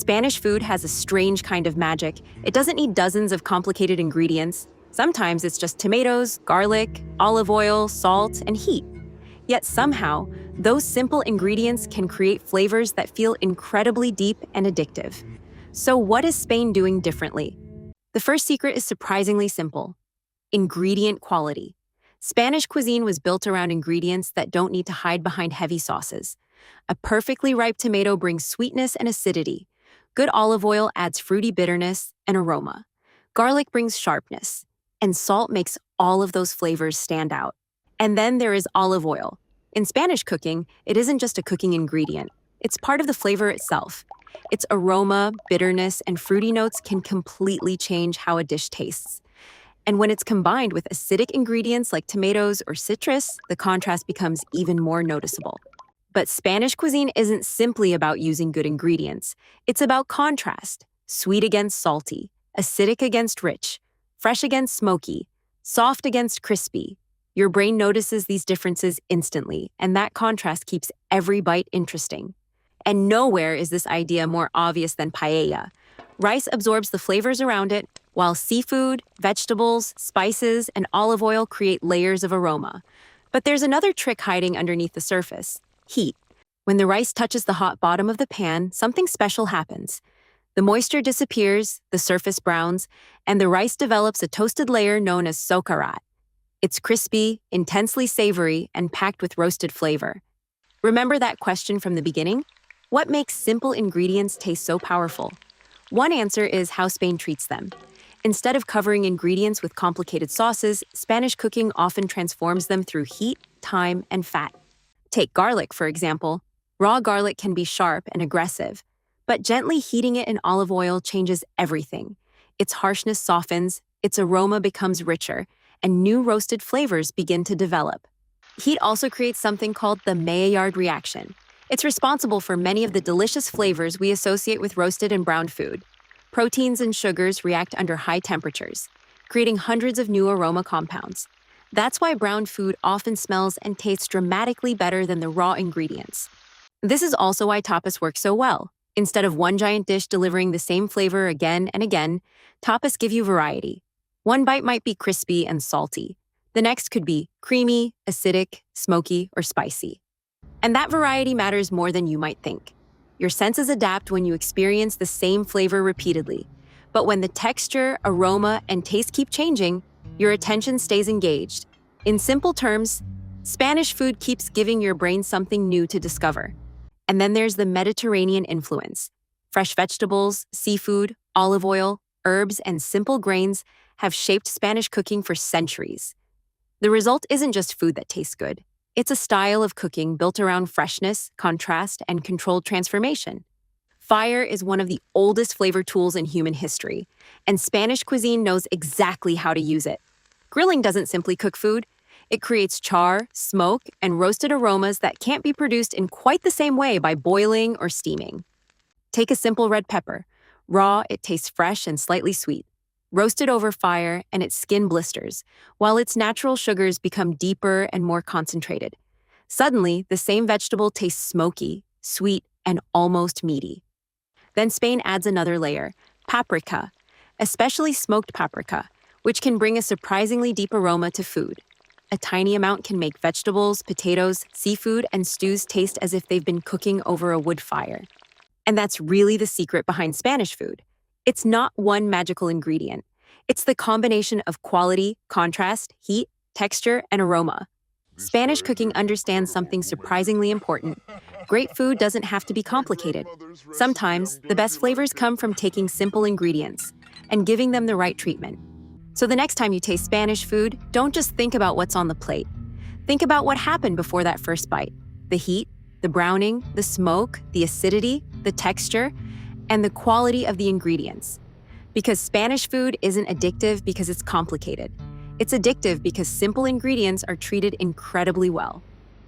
Spanish food has a strange kind of magic. It doesn't need dozens of complicated ingredients. Sometimes it's just tomatoes, garlic, olive oil, salt, and heat. Yet somehow, those simple ingredients can create flavors that feel incredibly deep and addictive. So what is Spain doing differently? The first secret is surprisingly simple: ingredient quality. Spanish cuisine was built around ingredients that don't need to hide behind heavy sauces. A perfectly ripe tomato brings sweetness and acidity. Good olive oil adds fruity bitterness and aroma. Garlic brings sharpness. And salt makes all of those flavors stand out. And then there is olive oil. In Spanish cooking, it isn't just a cooking ingredient. It's part of the flavor itself. Its aroma, bitterness, and fruity notes can completely change how a dish tastes. And when it's combined with acidic ingredients like tomatoes or citrus, the contrast becomes even more noticeable. But Spanish cuisine isn't simply about using good ingredients. It's about contrast: sweet against salty, acidic against rich, fresh against smoky, soft against crispy. Your brain notices these differences instantly, and that contrast keeps every bite interesting. And nowhere is this idea more obvious than paella. Rice absorbs the flavors around it, while seafood, vegetables, spices, and olive oil create layers of aroma. But there's another trick hiding underneath the surface: heat. When the rice touches the hot bottom of the pan, something special happens. The moisture disappears, the surface browns, and the rice develops a toasted layer known as socarrat. It's crispy, intensely savory, and packed with roasted flavor. Remember that question from the beginning? What makes simple ingredients taste so powerful? One answer is how Spain treats them. Instead of covering ingredients with complicated sauces, Spanish cooking often transforms them through heat, time, and fat. Take garlic, for example. Raw garlic can be sharp and aggressive, but gently heating it in olive oil changes everything. Its harshness softens, its aroma becomes richer, and new roasted flavors begin to develop. Heat also creates something called the Maillard reaction. It's responsible for many of the delicious flavors we associate with roasted and browned food. Proteins and sugars react under high temperatures, creating hundreds of new aroma compounds. That's why browned food often smells and tastes dramatically better than the raw ingredients. This is also why tapas work so well. Instead of one giant dish delivering the same flavor again and again, tapas give you variety. One bite might be crispy and salty. The next could be creamy, acidic, smoky, or spicy. And that variety matters more than you might think. Your senses adapt when you experience the same flavor repeatedly. But when the texture, aroma, and taste keep changing, your attention stays engaged. In simple terms, Spanish food keeps giving your brain something new to discover. And then there's the Mediterranean influence. Fresh vegetables, seafood, olive oil, herbs, and simple grains have shaped Spanish cooking for centuries. The result isn't just food that tastes good. It's a style of cooking built around freshness, contrast, and controlled transformation. Fire is one of the oldest flavor tools in human history, and Spanish cuisine knows exactly how to use it. Grilling doesn't simply cook food. It creates char, smoke, and roasted aromas that can't be produced in quite the same way by boiling or steaming. Take a simple red pepper. Raw, it tastes fresh and slightly sweet. Roasted over fire, and its skin blisters, while its natural sugars become deeper and more concentrated. Suddenly, the same vegetable tastes smoky, sweet, and almost meaty. Then Spain adds another layer: paprika, especially smoked paprika, which can bring a surprisingly deep aroma to food. A tiny amount can make vegetables, potatoes, seafood, and stews taste as if they've been cooking over a wood fire. And that's really the secret behind Spanish food. It's not one magical ingredient. It's the combination of quality, contrast, heat, texture, and aroma. Spanish cooking understands something surprisingly important. Great food doesn't have to be complicated. Sometimes, the best flavors come from taking simple ingredients and giving them the right treatment. So the next time you taste Spanish food, don't just think about what's on the plate. Think about what happened before that first bite: the heat, the browning, the smoke, the acidity, the texture, and the quality of the ingredients. Because Spanish food isn't addictive because it's complicated. It's addictive because simple ingredients are treated incredibly well.